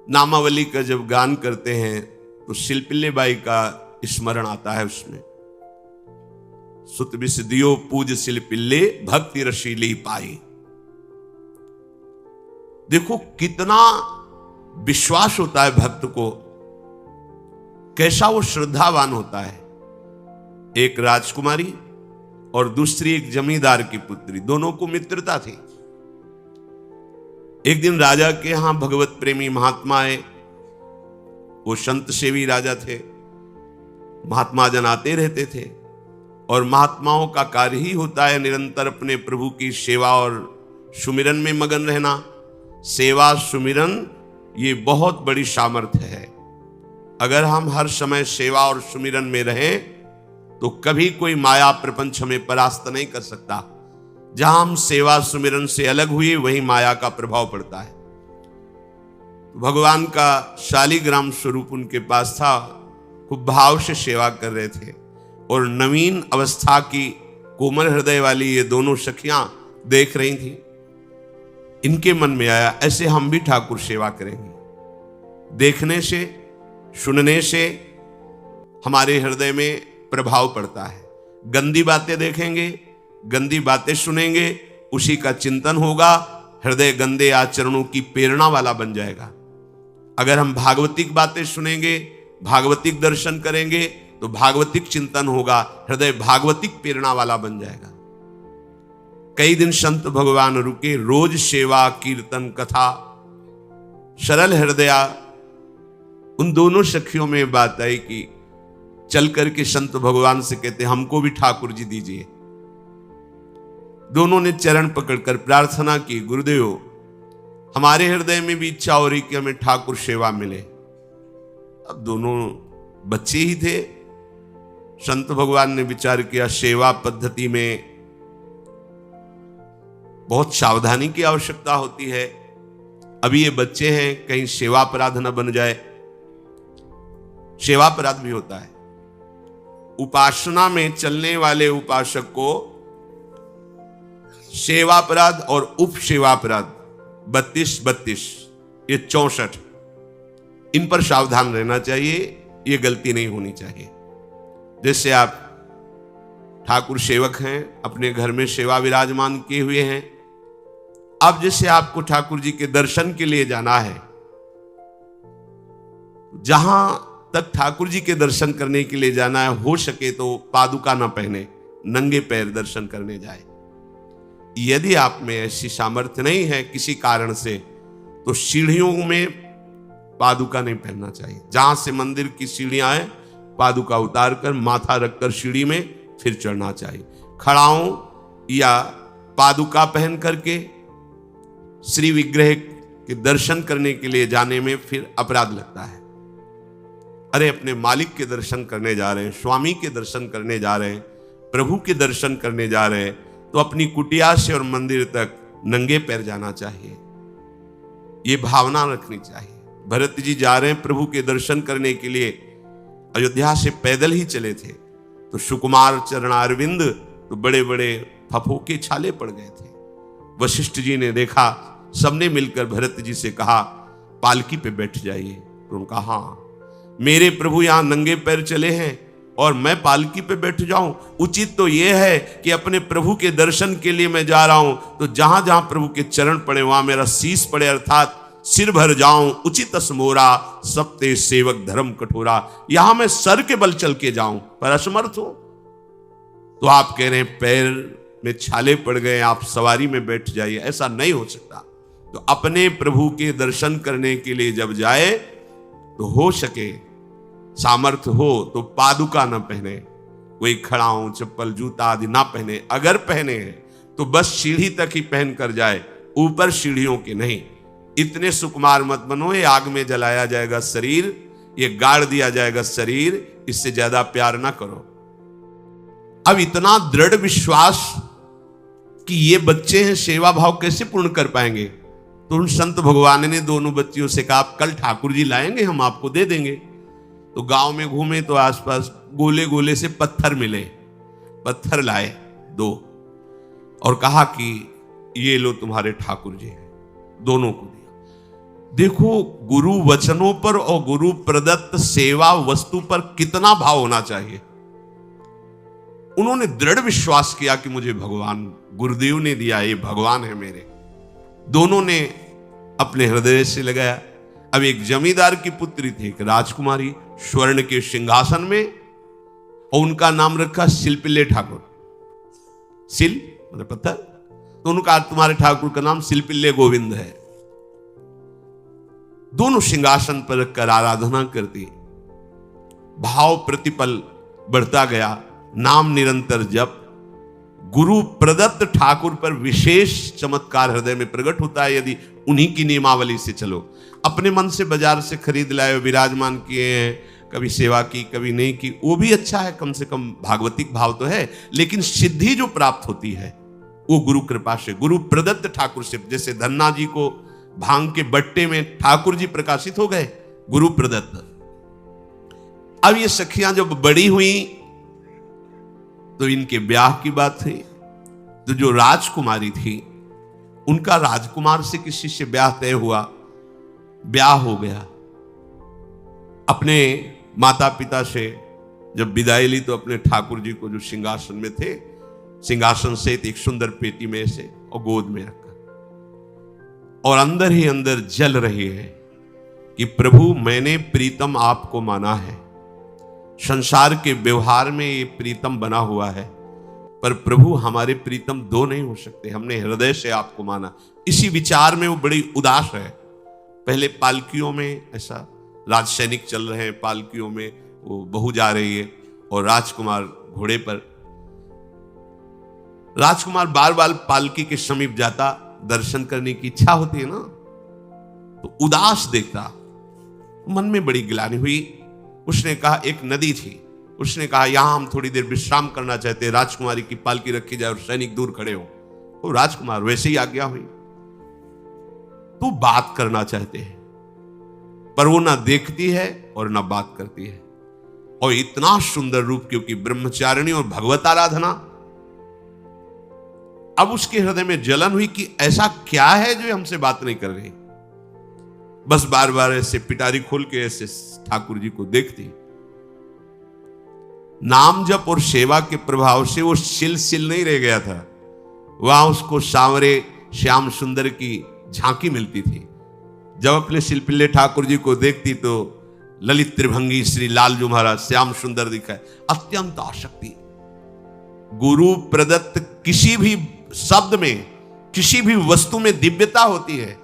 नामावली का जब गान करते हैं तो शिल्पिल्ले बाई का स्मरण आता है उसमें। सुत बिस दियो पूज शिल्पिल्ले भक्ति रशीली पाई। देखो कितना विश्वास होता है भक्त को, कैसा वो श्रद्धावान होता है। एक राजकुमारी और दूसरी एक जमींदार की पुत्री, दोनों को मित्रता थी। एक दिन राजा के यहां भगवत प्रेमी महात्मा आए। वो संत सेवी राजा थे, महात्मा जन आते रहते थे और महात्माओं का कार्य ही होता है निरंतर अपने प्रभु की सेवा और सुमिरन में मगन रहना। सेवा सुमिरन ये बहुत बड़ी सामर्थ्य है। अगर हम हर समय सेवा और सुमिरन में रहें तो कभी कोई माया प्रपंच हमें परास्त नहीं कर सकता। जहां हम सेवा सुमिरन से अलग हुए वहीं माया का प्रभाव पड़ता है। भगवान का शालिग्राम स्वरूप उनके पास था, खूब भाव से सेवा कर रहे थे और नवीन अवस्था की कोमल हृदय वाली ये दोनों सखियां देख रही थी। इनके मन में आया ऐसे हम भी ठाकुर सेवा करेंगे। देखने से सुनने से हमारे हृदय में प्रभाव पड़ता है। गंदी बातें देखेंगे, गंदी बातें सुनेंगे, उसी का चिंतन होगा, हृदय गंदे आचरणों की प्रेरणा वाला बन जाएगा। अगर हम भागवतिक बातें सुनेंगे, भागवतिक दर्शन करेंगे तो भागवतिक चिंतन होगा, हृदय भागवतिक प्रेरणा वाला बन जाएगा। कई दिन संत भगवान रुके, रोज सेवा कीर्तन कथा, सरल हृदया। उन दोनों सखियों में बात आई कि चल करके संत भगवान से कहते हमको भी ठाकुर जी दीजिए। दोनों ने चरण पकड़कर प्रार्थना की, गुरुदेव हमारे हृदय में भी इच्छा हो रही कि हमें ठाकुर सेवा मिले। अब दोनों बच्चे ही थे। संत भगवान ने विचार किया सेवा पद्धति में बहुत सावधानी की आवश्यकता होती है। अभी ये बच्चे हैं, कहीं सेवा अपराध न बन जाए। सेवा अपराध भी होता है। उपासना में चलने वाले उपासक को सेवा अपराध और उप सेवा अपराध 32 ये 64, इन पर सावधान रहना चाहिए। ये गलती नहीं होनी चाहिए। जैसे आप ठाकुर सेवक हैं, अपने घर में सेवा विराजमान किए हुए हैं। अब जैसे आपको ठाकुर जी के दर्शन के लिए जाना है, जहां तक ठाकुर जी के दर्शन करने के लिए जाना है, हो सके तो पादुका ना पहने, नंगे पैर दर्शन करने जाए। यदि आप में ऐसी सामर्थ्य नहीं है किसी कारण से, तो सीढ़ियों में पादुका नहीं पहनना चाहिए। जहां से मंदिर की सीढ़ियां हैं, पादुका उतार कर माथा रखकर सीढ़ी में फिर चढ़ना चाहिए। खड़ाओं या पादुका पहन करके श्री विग्रह के दर्शन करने के लिए जाने में फिर अपराध लगता है। अरे अपने मालिक के दर्शन करने जा रहे हैं, स्वामी के दर्शन करने जा रहे हैं, प्रभु के दर्शन करने जा रहे हैं, तो अपनी कुटिया से और मंदिर तक नंगे पैर जाना चाहिए। ये भावना रखनी चाहिए। भरत जी जा रहे हैं प्रभु के दर्शन करने के लिए, अयोध्या से पैदल ही चले थे, तो सुकुमार चरणारविंद तो बड़े बड़े फफोके छाले पड़ गए थे। वशिष्ठ जी ने देखा, सबने मिलकर भरत जी से कहा पालकी पे बैठ जाइए। तो उनका हाँ, मेरे प्रभु यहां नंगे पैर चले हैं और मैं पालकी पे बैठ जाऊं? उचित तो यह है कि अपने प्रभु के दर्शन के लिए मैं जा रहा हूं, तो जहां जहां प्रभु के चरण पड़े वहां मेरा शीश पड़े, अर्थात सिर भर जाऊं। उचित असमोरा सबते सेवक धर्म कठोरा। यहां मैं सर के बल चल के जाऊं पर असमर्थ हूं। तो आप कह रहे हैं पैर में छाले पड़ गए, आप सवारी में बैठ जाइए, ऐसा नहीं हो सकता। तो अपने प्रभु के दर्शन करने के लिए जब जाए तो हो सके, सामर्थ्य हो तो पादुका न पहने, कोई खड़ाऊं चप्पल जूता आदि ना पहने। अगर पहने हैं तो बस सीढ़ी तक ही पहन कर जाए, ऊपर सीढ़ियों के नहीं। इतने सुकुमार मत बनो, ये आग में जलाया जाएगा शरीर, ये गाड़ दिया जाएगा शरीर, इससे ज्यादा प्यार ना करो। अब इतना दृढ़ विश्वास कि ये बच्चे हैं, सेवा भाव कैसे पूर्ण कर पाएंगे? तो उन संत भगवान ने दोनों बच्चियों से कहा कल ठाकुर जी लाएंगे, हम आपको दे देंगे। तो गांव में घूमे तो आसपास गोले गोले से पत्थर मिले, पत्थर लाए 2 और कहा कि ये लो तुम्हारे ठाकुर जी हैं। दोनों को दिया। देखो गुरु वचनों पर और गुरु प्रदत्त सेवा वस्तु पर कितना भाव होना चाहिए। उन्होंने दृढ़ विश्वास किया कि मुझे भगवान गुरुदेव ने दिया, ये भगवान है मेरे। दोनों ने अपने हृदय से लगाया। अब एक जमींदार की पुत्री थी, एक राजकुमारी, स्वर्ण के सिंहासन में, और उनका नाम रखा शिल्पिल्ले ठाकुर। शिल मतलब पत्थर, तो उनका तुम्हारे ठाकुर का नाम शिल्पिल्ले गोविंद है। दोनों सिंहासन पर रखकर आराधना करती। भाव प्रतिपल बढ़ता गया, नाम निरंतर जप। गुरु प्रदत्त ठाकुर पर विशेष चमत्कार हृदय में प्रकट होता है यदि उन्हीं की नियमावली से चलो। अपने मन से बाजार से खरीद लाए, विराजमान किए हैं, कभी सेवा की कभी नहीं की, वो भी अच्छा है, कम से कम भागवतिक भाव तो है। लेकिन सिद्धि जो प्राप्त होती है वो गुरु कृपा से, गुरु प्रदत्त ठाकुर से। जैसे धन्ना जी को भांग के बट्टे में ठाकुर जी प्रकाशित हो गए, गुरु प्रदत्त। अब ये सखियां जब बड़ी हुई तो इनके ब्याह की बात थी। तो जो राजकुमारी थी उनका राजकुमार से किसी से ब्याह तय हुआ, ब्याह हो गया। अपने माता पिता से जब विदाई ली तो अपने ठाकुर जी को जो सिंहासन में थे, सिंहासन से एक सुंदर पेटी में से और गोद में रखा, और अंदर ही अंदर जल रही है कि प्रभु मैंने प्रीतम आपको माना है, संसार के व्यवहार में ये प्रीतम बना हुआ है, पर प्रभु हमारे प्रीतम दो नहीं हो सकते, हमने हृदय से आपको माना। इसी विचार में वो बड़ी उदास है। पहले पालकियों में ऐसा राज सैनिक चल रहे हैं, पालकियों में वो बहू जा रही है और राजकुमार घोड़े पर। राजकुमार बार बार पालकी के समीप जाता, दर्शन करने की इच्छा होती है ना, तो उदास देखता, मन में बड़ी गिलानी हुई। उसने कहा, एक नदी थी, उसने कहा यहां हम थोड़ी देर विश्राम करना चाहते हैं, राजकुमारी की पालकी रखी जाए और सैनिक दूर खड़े हो। तो राजकुमार वैसे ही आज्ञा हुई। तो बात करना चाहते हैं पर वो ना देखती है और ना बात करती है, और इतना सुंदर रूप, क्योंकि ब्रह्मचारिणी और भगवत आराधना। अब उसके हृदय में जलन हुई कि ऐसा क्या है जो हमसे बात नहीं कर रही। बस बार बार ऐसे पिटारी खोल के ऐसे ठाकुर जी को देखती। नाम जप और सेवा के प्रभाव से वो सिल नहीं रह गया था, वहां उसको सांवरे श्याम सुंदर की झांकी मिलती थी। जब अपने शिल्पिल्ले ठाकुर जी को देखती तो ललित त्रिभंगी श्री लालजू महाराज श्याम सुंदर दिखाए, अत्यंत आसक्ति। गुरु प्रदत्त किसी भी शब्द में, किसी भी वस्तु में दिव्यता होती है,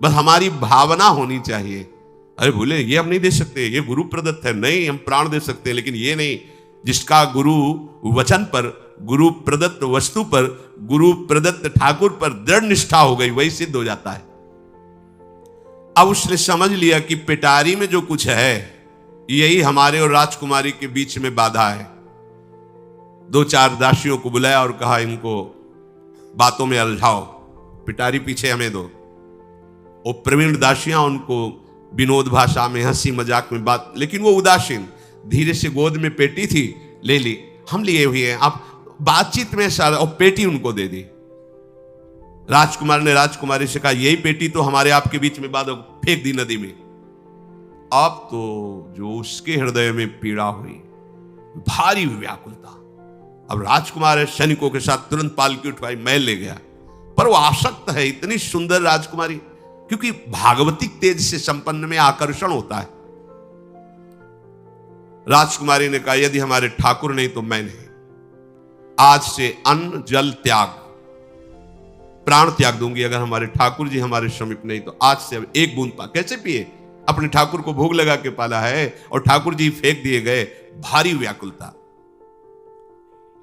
बस हमारी भावना होनी चाहिए। अरे बोले ये हम नहीं दे सकते, ये गुरु प्रदत्त है, नहीं हम प्राण दे सकते, लेकिन ये नहीं। जिसका गुरु वचन पर, गुरु प्रदत्त वस्तु पर, गुरु प्रदत्त ठाकुर पर दृढ़ निष्ठा हो गई, वही सिद्ध हो जाता है। अब उसने समझ लिया कि पिटारी में जो कुछ है यही हमारे और राजकुमारी के बीच में बाधा है। दो चार दासियों को बुलाया और कहा इनको बातों में उलझाओ, पिटारी पीछे हमें दो। और प्रवीण दासियां उनको विनोद भाषा में, हंसी मजाक में बात, लेकिन वो उदासीन। धीरे से गोद में पेटी थी, ले ली, हम लिए हुए हैं, आप बातचीत में सारा, और पेटी उनको दे दी। राजकुमार ने राजकुमारी से कहा यही पेटी तो हमारे आपके बीच में बात, फेंक दी नदी में। अब तो जो उसके हृदय में पीड़ा हुई, भारी व्याकुलता। अब राजकुमार सैनिकों के साथ तुरंत पालकी उठवाई, महल ले गया। पर वो आसक्त है, इतनी सुंदर राजकुमारी, क्योंकि भागवतिक तेज से संपन्न में आकर्षण होता है। राजकुमारी ने कहा यदि हमारे ठाकुर नहीं तो मैं नहीं, आज से अन्न जल त्याग, प्राण त्याग दूंगी अगर हमारे ठाकुर जी हमारे समीप नहीं तो। आज से अब एक बूंद कैसे पिए, अपने ठाकुर को भोग लगा के पाला है और ठाकुर जी फेंक दिए गए। भारी व्याकुलता,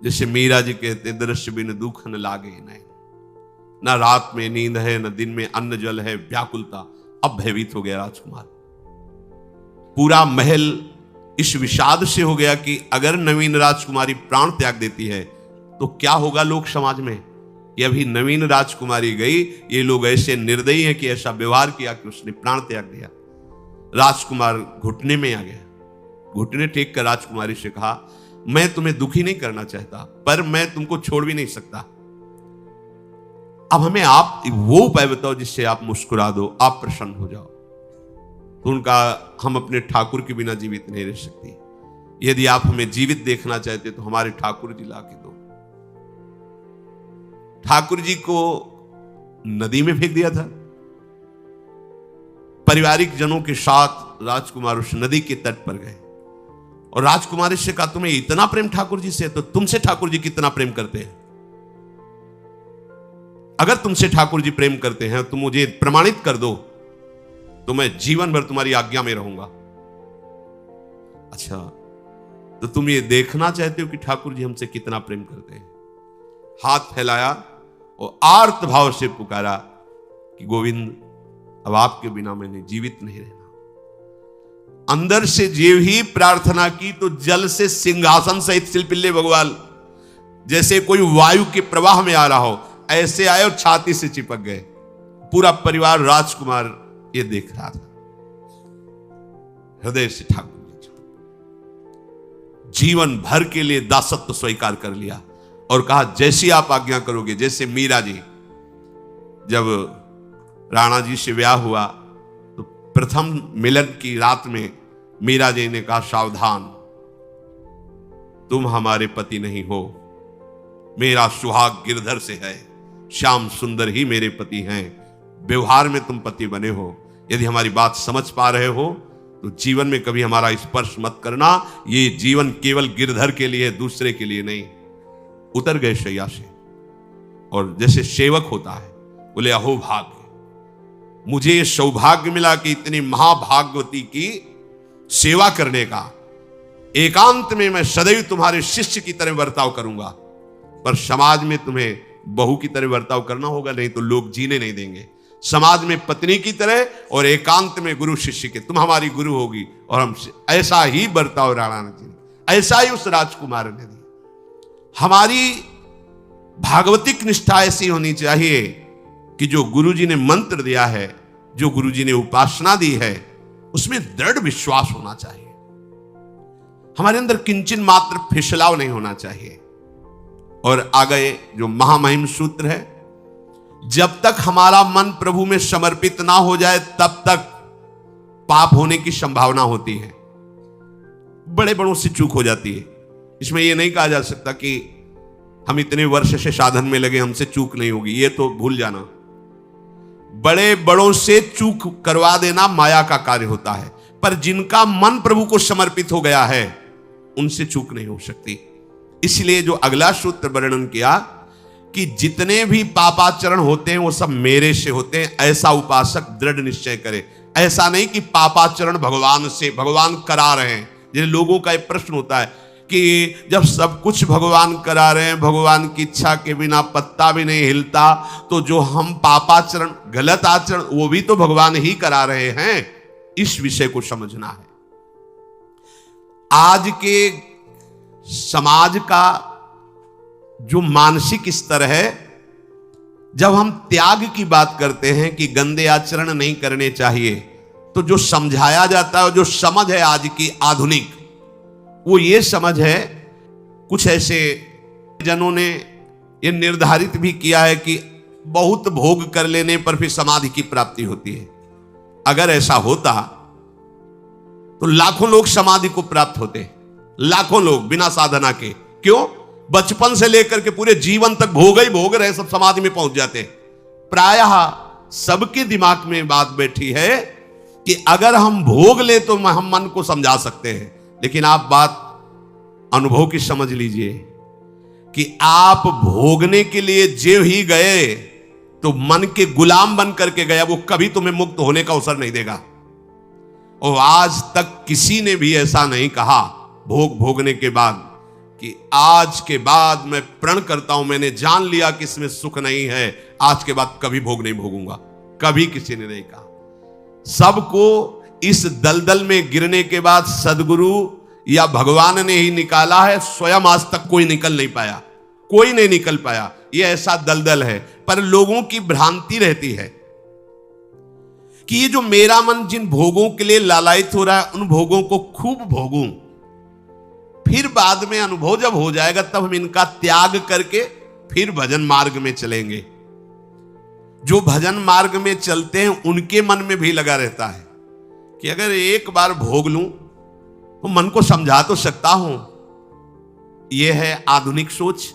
जैसे मीरा जी कहते दृश्य बिन दुख न लागे नहीं, ना रात में नींद है न दिन में अन्न जल है, व्याकुलता। अब भयभीत हो गया राजकुमार। पूरा महल इस विषाद से हो गया कि अगर नवीन राजकुमारी प्राण त्याग देती है तो क्या होगा लोक समाज में। ये अभी नवीन राजकुमारी गई, ये लोग ऐसे निर्दयी हैं कि ऐसा व्यवहार किया कि उसने प्राण त्याग दिया। राजकुमार घुटने में आ गया। घुटने टेक कर राजकुमारी से कहा मैं तुम्हें दुखी नहीं करना चाहता, पर मैं तुमको छोड़ भी नहीं सकता। अब हमें आप वो उपाय बताओ जिससे आप मुस्कुरा दो, आप प्रसन्न हो जाओ। तो उनका हम अपने ठाकुर के बिना जीवित नहीं रह सकते। यदि आप हमें जीवित देखना चाहते तो हमारे ठाकुर जी ला के दो। ठाकुर जी को नदी में फेंक दिया था। पारिवारिक जनों के साथ राजकुमार उस नदी के तट पर गए और राजकुमारी से कहा, तुम्हें इतना प्रेम ठाकुर जी से, तो तुमसे ठाकुर जी कितना प्रेम करते हैं? अगर तुमसे ठाकुर जी प्रेम करते हैं तो मुझे प्रमाणित कर दो, तो मैं जीवन भर तुम्हारी आज्ञा में रहूंगा। अच्छा, तो तुम ये देखना चाहते हो कि ठाकुर जी हमसे कितना प्रेम करते हैं? हाथ फैलाया और आर्त भाव से पुकारा कि गोविंद, अब आपके बिना मैंने जीवित नहीं रहना। अंदर से जीव ही प्रार्थना की तो जल से सिंहासन सहित सिलपिल्ले भगवान जैसे कोई वायु के प्रवाह में आ रहा हो, ऐसे आए और छाती से चिपक गए। पूरा परिवार राजकुमार ये देख रहा था। हृदय से ठाकुर जीवन भर के लिए दासत्व स्वीकार कर लिया और कहा, जैसी आप आज्ञा करोगे। जैसे मीरा जी, जब राणा जी से ब्याह हुआ तो प्रथम मिलन की रात में मीरा जी ने कहा, सावधान, तुम हमारे पति नहीं हो, मेरा सुहाग गिरधर से है, श्याम सुंदर ही मेरे पति हैं, व्यवहार में तुम पति बने हो। यदि हमारी बात समझ पा रहे हो तो जीवन में कभी हमारा स्पर्श मत करना, ये जीवन केवल गिरधर के लिए, दूसरे के लिए नहीं। उतर गए शैया से और जैसे सेवक होता है बोले, अहो भाग्य, मुझे ये सौभाग्य मिला कि इतनी महाभागवती की सेवा करने का। एकांत में मैं सदैव तुम्हारे शिष्य की तरह बर्ताव करूंगा, पर समाज में तुम्हें बहू की तरह बर्ताव करना होगा, नहीं तो लोग जीने नहीं देंगे। समाज में पत्नी की तरह और एकांत में गुरु शिष्य के, तुम हमारी गुरु होगी और हम ऐसा ही बर्ताव राणा ने दिया, ऐसा ही उस राजकुमार ने दिया। हमारी भागवतिक निष्ठा ऐसी होनी चाहिए कि जो गुरु जी ने मंत्र दिया है, जो गुरु जी ने उपासना दी है, उसमें दृढ़ विश्वास होना चाहिए। हमारे अंदर किंचन मात्र फिसलाव नहीं होना चाहिए। और आगे जो महामहिम सूत्र है, जब तक हमारा मन प्रभु में समर्पित ना हो जाए तब तक पाप होने की संभावना होती है, बड़े बड़ों से चूक हो जाती है। इसमें यह नहीं कहा जा सकता कि हम इतने वर्ष से साधन में लगे, हमसे चूक नहीं होगी, ये तो भूल जाना। बड़े बड़ों से चूक करवा देना माया का कार्य होता है, पर जिनका मन प्रभु को समर्पित हो गया है उनसे चूक नहीं हो सकती। इसलिए जो अगला सूत्र वर्णन किया कि जितने भी पापाचरण होते हैं वो सब मेरे से होते हैं, ऐसा उपासक दृढ़ निश्चय करे। ऐसा नहीं कि पापाचरण भगवान से, भगवान करा रहे हैं। जिन लोगों का एक प्रश्न होता है कि जब सब कुछ भगवान करा रहे हैं, भगवान की इच्छा के बिना पत्ता भी नहीं हिलता, तो जो हम पापाचरण, गलत आचरण, वो भी तो भगवान ही करा रहे हैं। इस विषय को समझना है। आज के समाज का जो मानसिक स्तर है, जब हम त्याग की बात करते हैं कि गंदे आचरण नहीं करने चाहिए, तो जो समझाया जाता है, जो समझ है आज की आधुनिक, वो ये समझ है, कुछ ऐसे जनों ने ये निर्धारित भी किया है कि बहुत भोग कर लेने पर फिर समाधि की प्राप्ति होती है। अगर ऐसा होता तो लाखों लोग समाधि को प्राप्त होते, लाखों लोग बिना साधना के। क्यों? बचपन से लेकर के पूरे जीवन तक भोग ही भोग रहे, सब समाधि में पहुंच जाते। प्रायः सबके दिमाग में बात बैठी है कि अगर हम भोग ले तो हम मन को समझा सकते हैं, लेकिन आप बात अनुभव की समझ लीजिए कि आप भोगने के लिए जो ही गए तो मन के गुलाम बन करके गया, वो कभी तुम्हें मुक्त होने का अवसर नहीं देगा। और आज तक किसी ने भी ऐसा नहीं कहा भोग भोगने के बाद कि आज के बाद मैं प्रण करता हूं, मैंने जान लिया कि इसमें सुख नहीं है, आज के बाद कभी भोग नहीं भोगूंगा। कभी किसी ने नहीं कहा। सबको इस दलदल में गिरने के बाद सदगुरु या भगवान ने ही निकाला है, स्वयं आज तक कोई निकल नहीं पाया, कोई नहीं निकल पाया। ये ऐसा दलदल है। पर लोगों की भ्रांति रहती है कि ये जो मेरा मन जिन भोगों के लिए लालायित हो रहा है, उन भोगों को खूब भोगूं, फिर बाद में अनुभव जब हो जाएगा तब हम इनका त्याग करके फिर भजन मार्ग में चलेंगे। जो भजन मार्ग में चलते हैं उनके मन में भी लगा रहता है कि अगर एक बार भोग लूं तो मन को समझा तो सकता हूं। यह है आधुनिक सोच,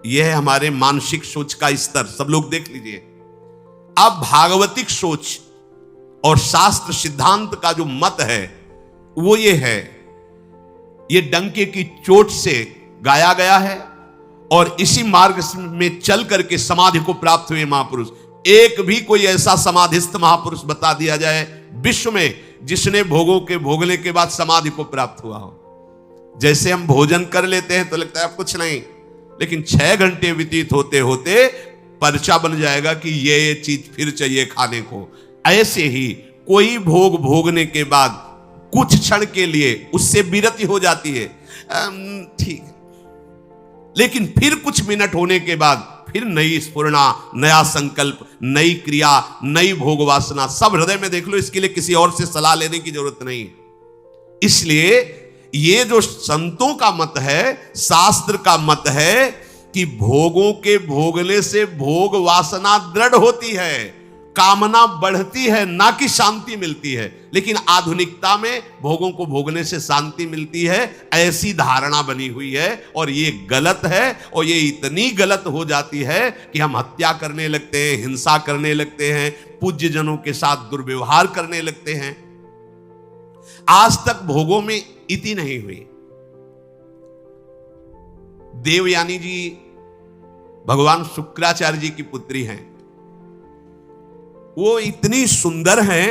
यह है हमारे मानसिक सोच का स्तर। सब लोग देख लीजिए। अब भागवतिक सोच और शास्त्र सिद्धांत का जो मत है वो ये है, ये डंके की चोट से गाया गया है और इसी मार्ग में चल करके समाधि को प्राप्त हुए महापुरुष। एक भी कोई ऐसा समाधिस्थ महापुरुष बता दिया जाए विश्व में जिसने भोगों के भोगने के बाद समाधि को प्राप्त हुआ हो। जैसे हम भोजन कर लेते हैं तो लगता है अब कुछ नहीं, लेकिन 6 घंटे व्यतीत होते होते पर्चा बन जाएगा कि ये चीज फिर चाहिए खाने को। ऐसे ही कोई भोग भोगने के बाद कुछ क्षण के लिए उससे विरति हो जाती है, ठीक है, लेकिन फिर कुछ मिनट होने के बाद फिर नई स्फुरना, नया संकल्प, नई क्रिया, नई भोग वासना सब हृदय में देख लो। इसके लिए किसी और से सलाह लेने की जरूरत नहीं है। इसलिए ये जो संतों का मत है, शास्त्र का मत है कि भोगों के भोगने से भोग वासना दृढ़ होती है, कामना बढ़ती है, ना कि शांति मिलती है। लेकिन आधुनिकता में भोगों को भोगने से शांति मिलती है, ऐसी धारणा बनी हुई है और ये गलत है। और ये इतनी गलत हो जाती है कि हम हत्या करने लगते हैं, हिंसा करने लगते हैं, पूज्य जनों के साथ दुर्व्यवहार करने लगते हैं। आज तक भोगों में इति नहीं हुई। देवयानी जी भगवान शुक्राचार्य जी की पुत्री हैं। वो इतनी सुंदर हैं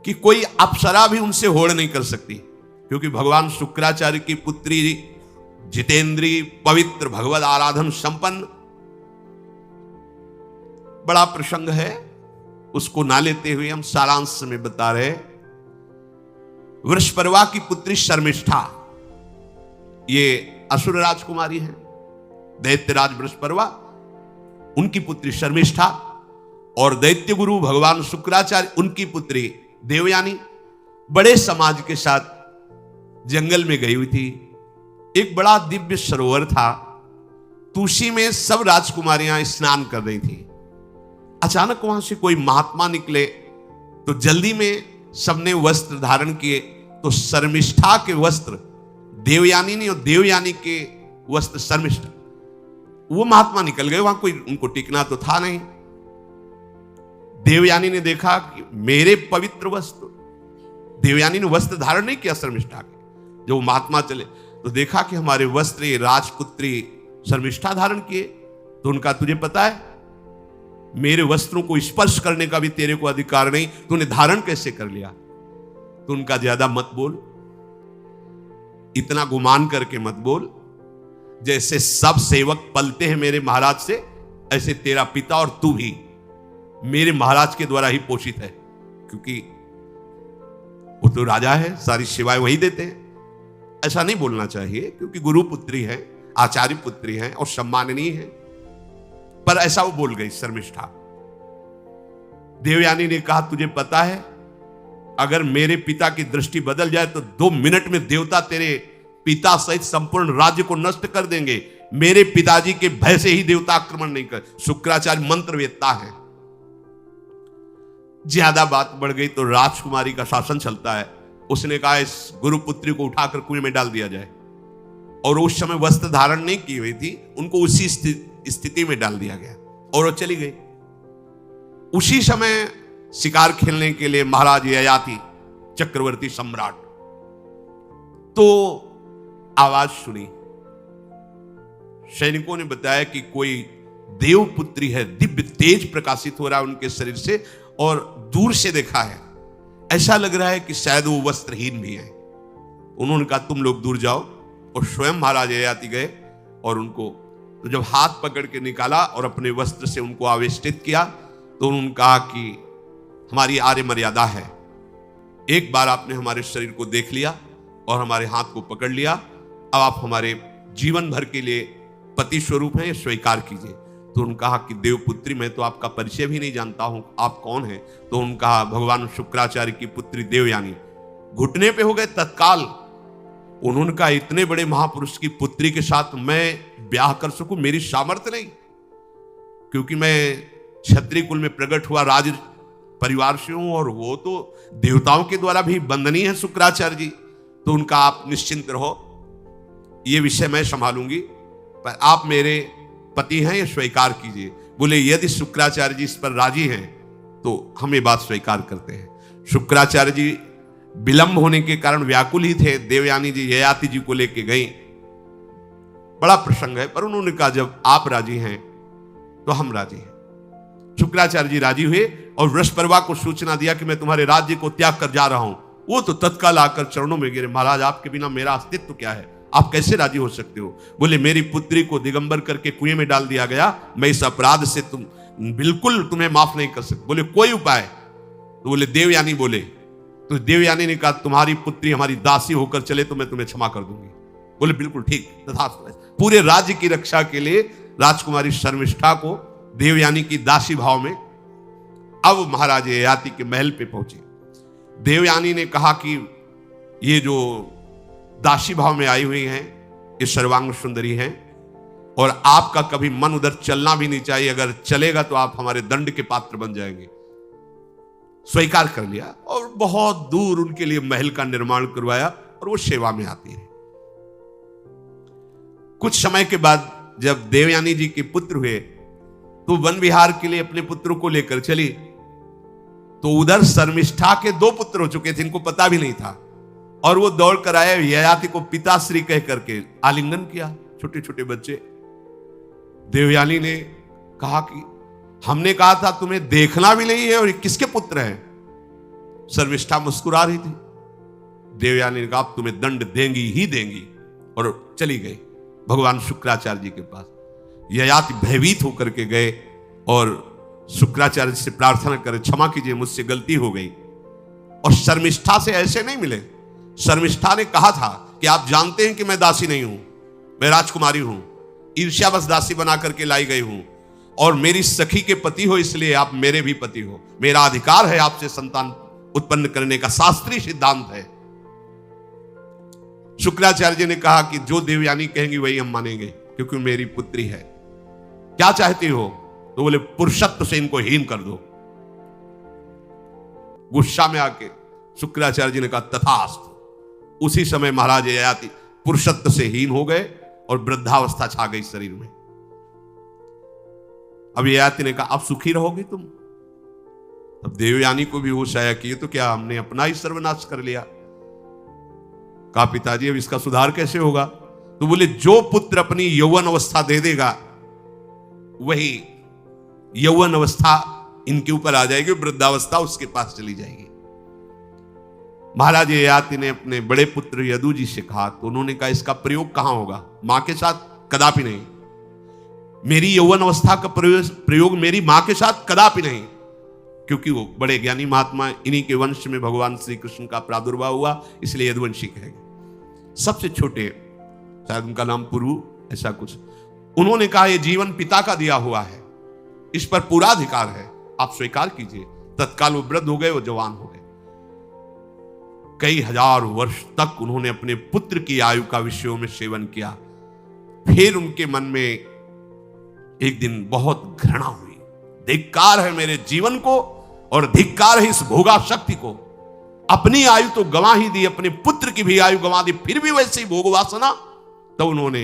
कि कोई अप्सरा भी उनसे होड़ नहीं कर सकती, क्योंकि भगवान शुक्राचार्य की पुत्री जितेंद्री, पवित्र, भगवत आराधन संपन्न। बड़ा प्रसंग है, उसको ना लेते हुए हम सारांश में बता रहे। वृषपर्वा की पुत्री शर्मिष्ठा, ये असुर राजकुमारी है, दैत्यराज वृषपर्वा, उनकी पुत्री शर्मिष्ठा, और दैत्य गुरु भगवान शुक्राचार्य उनकी पुत्री देवयानी बड़े समाज के साथ जंगल में गई हुई थी। एक बड़ा दिव्य सरोवर था, तुलसी में सब राजकुमारियां स्नान कर रही थी। अचानक वहां से कोई महात्मा निकले तो जल्दी में सबने वस्त्र धारण किए। तो शर्मिष्ठा के वस्त्र देवयानी ने और देवयानी के वस्त्र शर्मिष्ठा, वो महात्मा निकल गए। वहां कोई उनको टिकना तो था नहीं। देवयानी ने देखा कि मेरे पवित्र वस्त्र, देवयानी ने वस्त्र धारण नहीं किया शर्मिष्ठा के। जो महात्मा चले तो देखा कि हमारे वस्त्र ये राजपुत्री शर्मिष्ठा धारण किए। तो उनका, तुझे पता है मेरे वस्त्रों को स्पर्श करने का भी तेरे को अधिकार नहीं, तूने धारण कैसे कर लिया? तो उनका, ज्यादा मत बोल, इतना गुमान करके मत बोल। जैसे सब सेवक पलते हैं मेरे महाराज से, ऐसे तेरा पिता और तू भी मेरे महाराज के द्वारा ही पोषित है, क्योंकि वो तो राजा है, सारी सेवाएं वही देते हैं। ऐसा नहीं बोलना चाहिए, क्योंकि गुरु पुत्री है, आचार्य पुत्री है और सम्माननीय है। पर ऐसा वो बोल गई शर्मिष्ठा। देवयानी ने कहा, तुझे पता है अगर मेरे पिता की दृष्टि बदल जाए तो 2 मिनट में देवता तेरे पिता सहित संपूर्ण राज्य को नष्ट कर देंगे। मेरे पिताजी के भय से ही देवता आक्रमण नहीं कर। शुक्राचार्य मंत्रवेत्ता है। ज्यादा बात बढ़ गई तो राजकुमारी का शासन चलता है। उसने कहा इस गुरुपुत्री को उठाकर कुएं में डाल दिया जाए। और उस समय वस्त्र धारण नहीं की हुई थी, उनको उसी स्थिति में डाल दिया गया और वो चली गई। उसी समय शिकार खेलने के लिए महाराज ययाति चक्रवर्ती सम्राट तो आवाज सुनी। सैनिकों ने बताया कि कोई देवपुत्री है, दिव्य तेज प्रकाशित हो रहा है उनके शरीर से, और दूर से देखा है ऐसा लग रहा है कि शायद वो वस्त्रहीन भी है। उन्होंने कहा तुम लोग दूर जाओ, और स्वयं महाराज ययाति गए और उनको, तो जब हाथ पकड़ के निकाला और अपने वस्त्र से उनको आवेष्टित किया तो उन्होंने कहा कि हमारी आर्य मर्यादा है, एक बार आपने हमारे शरीर को देख लिया और हमारे हाथ को पकड़ लिया, अब आप हमारे जीवन भर के लिए पति स्वरूप हैं, स्वीकार कीजिए। तो उन्होंने कहा कि देवपुत्री मैं तो आपका परिचय भी नहीं जानता हूं, आप कौन हैं? तो उन्होंने कहा भगवान शुक्राचार्य की पुत्री देवयानी। घुटने पे हो गए तत्काल। उन्होंने कहा इतने बड़े महापुरुष की पुत्री के साथ मैं ब्याह कर सकूं, मेरी सामर्थ्य नहीं, क्योंकि मैं क्षत्रिय कुल में प्रकट हुआ राज परिवार से हूं और वो तो देवताओं के द्वारा भी वंदनीय है शुक्राचार्य जी, तो उनका आप निश्चिंत रहो, ये विषय मैं संभालूंगी, पर आप मेरे पति हैं, ये स्वीकार कीजिए। बोले यदि शुक्राचार्य जी इस पर राजी हैं तो हम ये बात स्वीकार करते हैं। शुक्राचार्य जी विलंब होने के कारण व्याकुल ही थे। देवयानी जी ययाति जी को लेके गई, बड़ा प्रसंग है, पर उन्होंने कहा जब आप राजी हैं तो हम राजी हैं। शुक्राचार्य जी राजी हुए और वृषपर्वा को सूचना दिया कि मैं तुम्हारे राज्य को त्याग कर जा रहा हूं। वो तो तत्काल आकर चरणों में गिरे, महाराज आपके बिना मेरा अस्तित्व क्या है, आप कैसे राजी हो सकते हो। बोले मेरी पुत्री को दिगंबर करके कुएं में डाल दिया गया, मैं इस अपराध से बिल्कुल तुम्हें माफ नहीं कर सकता। बोले कोई उपाय? तो बोले देवयानी बोले, तो देवयानी ने कहा तुम्हारी पुत्री हमारी दासी होकर चले तो मैं तुम्हें क्षमा कर दूंगी। बोले बिल्कुल ठीक, तथास्तु। पूरे राज्य की रक्षा के लिए राजकुमारी शर्मिष्ठा को देवयानी की दासी भाव में अब महाराज ययाति के महल पे पहुंचे। देवयानी ने कहा कि ये जो दासी भाव में आई हुई हैं ये सर्वांग सुंदरी हैं और आपका कभी मन उधर चलना भी नहीं चाहिए, अगर चलेगा तो आप हमारे दंड के पात्र बन जाएंगे। स्वीकार कर लिया और बहुत दूर उनके लिए महल का निर्माण करवाया और वो सेवा में आती रही। कुछ समय के बाद जब देवयानी जी के पुत्र हुए तो वन विहार के लिए अपने पुत्रों को लेकर चली, तो उधर शर्मिष्ठा के 2 पुत्र हो चुके थे, इनको पता भी नहीं था, और वो दौड़ कर आए, ययाति को पिताश्री कह करके आलिंगन किया, छोटे छोटे बच्चे। देवयानी ने कहा कि हमने कहा था तुम्हें देखना भी नहीं है और ये किसके पुत्र हैं। शर्मिष्ठा मुस्कुरा रही थी। देवयानी ने कहा तुम्हें दंड देंगी ही देंगी, और चली गई भगवान शुक्राचार्य जी के पास। ययाति भयभीत होकर के गए और शुक्राचार्य से प्रार्थना करे क्षमा कीजिए मुझसे गलती हो गई, और शर्मिष्ठा से ऐसे नहीं मिले। शर्मिष्ठा ने कहा था कि आप जानते हैं कि मैं दासी नहीं हूं, मैं राजकुमारी हूं, ईर्ष्यावश दासी बना करके लाई गई हूं, और मेरी सखी के पति हो इसलिए आप मेरे भी पति हो, मेरा अधिकार है आपसे संतान उत्पन्न करने का, शास्त्रीय सिद्धांत है। शुक्राचार्य जी ने कहा कि जो देवयानी कहेंगी वही हम मानेंगे, क्योंकि मेरी पुत्री है, क्या चाहती हो? तो बोले पुरुषत्व से इनको हीन कर दो। गुस्सा में आके शुक्राचार्य जी ने कहा तथास्तु। उसी समय महाराज ययाति पुरुषत्व से हीन हो गए और वृद्धावस्था छा गई शरीर में। अब ययाति ने कहा अब सुखी रहोगी तुम। अब देवयानी को भी होश आया कि ये तो क्या हमने अपना ही सर्वनाश कर लिया। कहा पिताजी अब इसका सुधार कैसे होगा? तो बोले जो पुत्र अपनी यौवन अवस्था दे देगा वही यौवन अवस्था इनके ऊपर आ जाएगी, वृद्धावस्था उसके पास चली जाएगी। महाराज ययाति ने अपने बड़े पुत्र यदु जी से कहा, तो उन्होंने कहा इसका प्रयोग कहां होगा? मां के साथ कदापि नहीं, मेरी यौवन अवस्था का प्रयोग मेरी मां के साथ कदापि नहीं, क्योंकि वो बड़े ज्ञानी महात्मा, इन्हीं के वंश में भगवान श्री कृष्ण का प्रादुर्भाव हुआ, इसलिए यदुवंशी कहेंगे। सबसे छोटे, शायद उनका नाम पुरु ऐसा कुछ, उन्होंने कहा यह जीवन पिता का दिया हुआ है, इस पर पूरा अधिकार है, आप स्वीकार कीजिए। तत्काल वो वृद्ध हो गए, वो जवान हो गए। कई हजार वर्ष तक उन्होंने अपने पुत्र की आयु का विषयों में सेवन किया। फिर उनके मन में एक दिन बहुत घृणा हुई, धिक्कार है मेरे जीवन को और धिक्कार है इस भोगा शक्ति को। अपनी आयु तो गंवा ही दी, अपने पुत्र की भी आयु गंवा दी, फिर भी वैसे ही भोग वासना। तो उन्होंने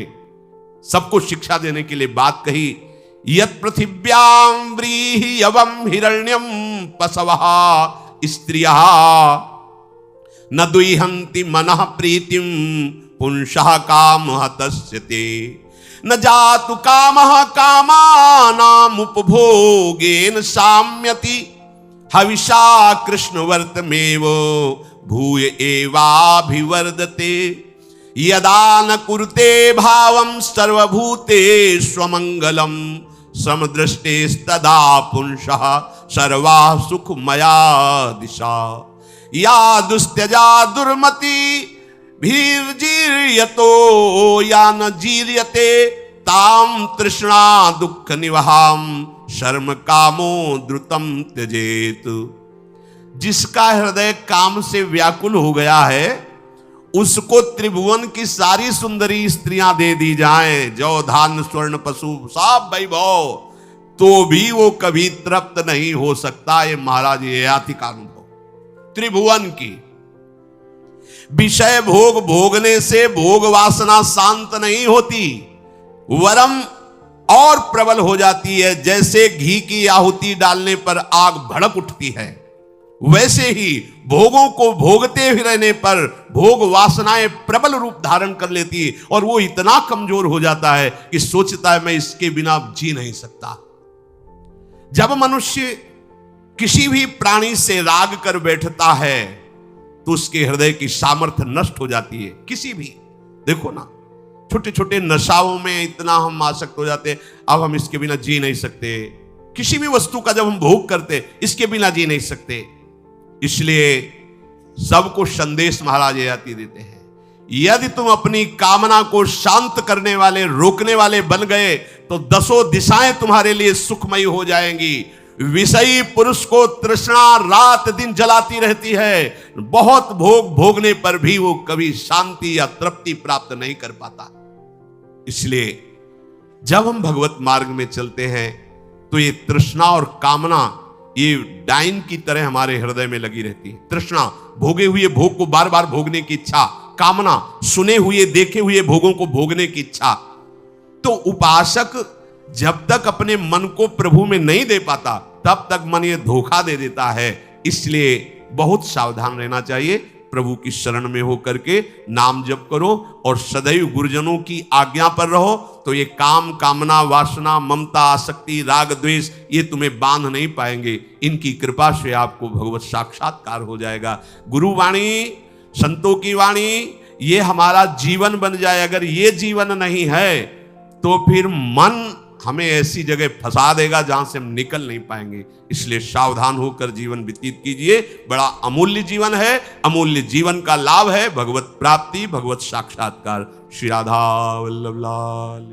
सबको शिक्षा देने के लिए बात कही, यत् पृथिव्यां व्रीहि यवं हिरण्यं पशवः स्त्रियः न दुह्यन्ति मनः प्रीतिं पुंसः कामहतस्यते न जातु कामः कामानाम् उपभोगेन साम्यति हविषा कृष्णवर्तमेव भूय एवाभिवर्धते यदा न कुरुते भावं सर्वभूतेष्वमङ्गलं समदृष्टेस्तदा पुंसः सर्वा सुखमया दिशा या दुस्त्यजा दुर्मति भीर्जीर्यतो या न जीर्यते ताम तृष्णा दुख निवहाम शर्म कामो द्रुतम त्यजेत। जिसका हृदय काम से व्याकुल हो गया है उसको त्रिभुवन की सारी सुंदरी स्त्रियां दे दी जाएं, जो धान स्वर्ण पशु सब वैभव, तो भी वो कभी तृप्त नहीं हो सकता। ये महाराज ये याति का अनुभव त्रिभुवन की। विषय भोग भोगने से भोग वासना शांत नहीं होती, वरम और प्रबल हो जाती है। जैसे घी की आहुति डालने पर आग भड़क उठती है, वैसे ही भोगों को भोगते हुए रहने पर भोग वासनाएं प्रबल रूप धारण कर लेती है और वो इतना कमजोर हो जाता है कि सोचता है मैं इसके बिना जी नहीं सकता। जब मनुष्य किसी भी प्राणी से राग कर बैठता है तो उसके हृदय की सामर्थ्य नष्ट हो जाती है। किसी भी, देखो ना, छोटे छोटे नशाओं में इतना हम आसक्त हो जाते हैं, अब हम इसके बिना जी नहीं सकते। किसी भी वस्तु का जब हम भोग करते, इसके बिना जी नहीं सकते। इसलिए सबको संदेश महाराज याति देते हैं, यदि तुम अपनी कामना को शांत करने वाले, रोकने वाले बन गए तो दसों दिशाएं तुम्हारे लिए सुखमयी हो जाएंगी। विषयी पुरुष को तृष्णा रात दिन जलाती रहती है, बहुत भोग भोगने पर भी वो कभी शांति या तृप्ति प्राप्त नहीं कर पाता। इसलिए जब हम भगवत मार्ग में चलते हैं तो ये तृष्णा और कामना ये डाइन की तरह हमारे हृदय में लगी रहती है। तृष्णा, भोगे हुए भोग को बार बार भोगने की इच्छा। कामना, सुने हुए देखे हुए भोगों को भोगने की इच्छा। तो उपासक जब तक अपने मन को प्रभु में नहीं दे पाता तब तक मन ये धोखा दे देता है। इसलिए बहुत सावधान रहना चाहिए। प्रभु की शरण में होकर के नाम जप करो और सदैव गुरुजनों की आज्ञा पर रहो, तो ये काम कामना वासना ममता आसक्ति राग द्वेष ये तुम्हें बांध नहीं पाएंगे। इनकी कृपा से आपको भगवत साक्षात्कार हो जाएगा। गुरु वाणी, संतों की वाणी ये हमारा जीवन बन जाए। अगर ये जीवन नहीं है तो फिर मन हमें ऐसी जगह फंसा देगा जहां से हम निकल नहीं पाएंगे। इसलिए सावधान होकर जीवन व्यतीत कीजिए। बड़ा अमूल्य जीवन है। अमूल्य जीवन का लाभ है भगवत प्राप्ति, भगवत साक्षात्कार। श्री राधा वल्लभ लाल।